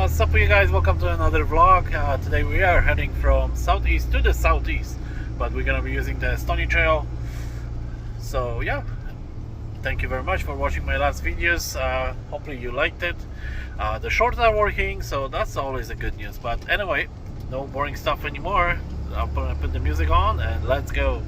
What's up you guys, welcome to another vlog. Today we are heading from southeast to the southeast, but we're gonna be using the Stoney Trail. So yeah, thank you very much for watching my last videos. Hopefully you liked it. The shorts are working, so that's always a good news. But anyway, no boring stuff anymore. I'm gonna put the music on and let's go.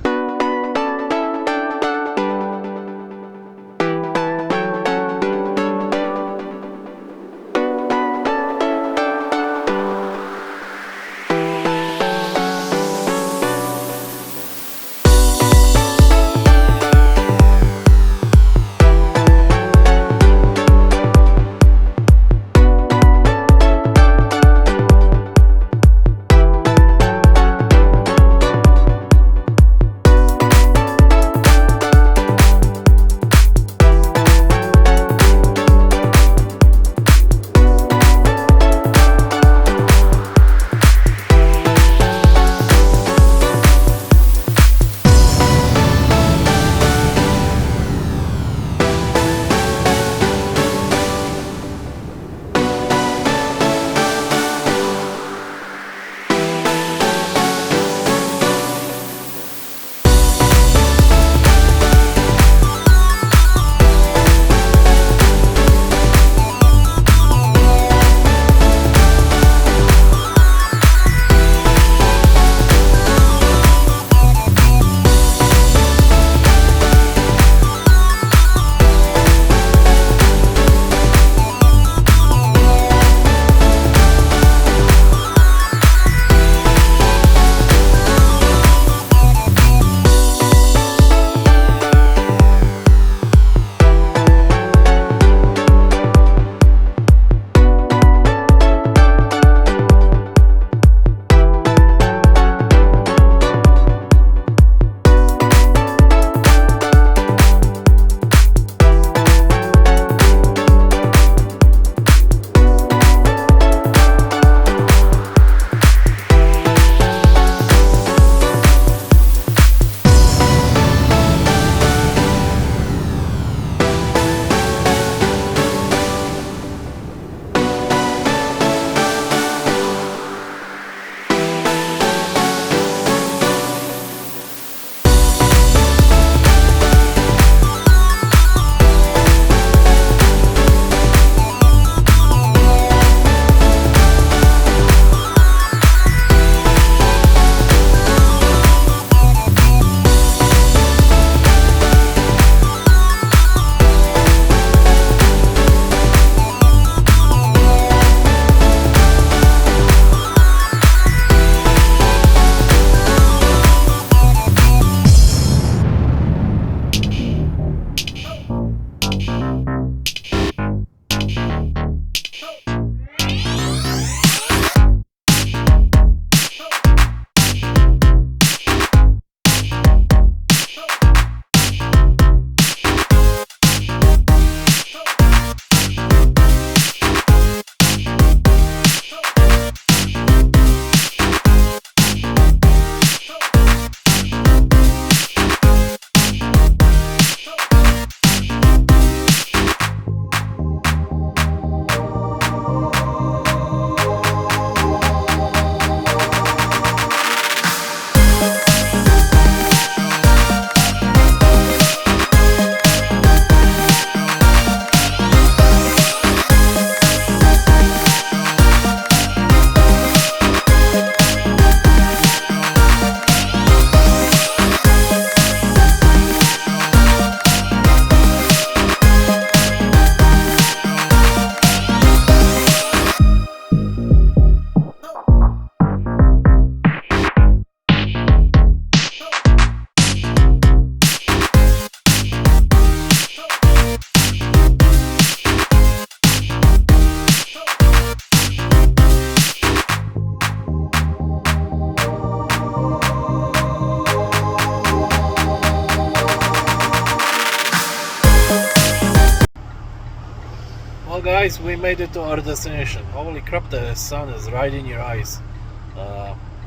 Well guys, we made it to our destination. Holy crap, the sun is right in your eyes.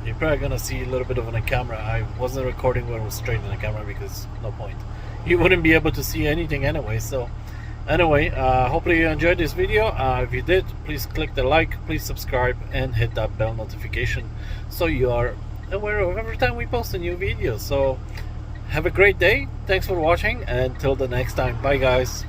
You're probably gonna see a little bit of it on the camera. I wasn't recording when it was straight in the camera because no point. You wouldn't be able to see anything anyway. So Anyway, hopefully you enjoyed this video. If you did, please click the like, please subscribe, and hit that bell notification so you are aware of every time we post a new video. So have a great day. Thanks for watching, and till the next time. Bye guys.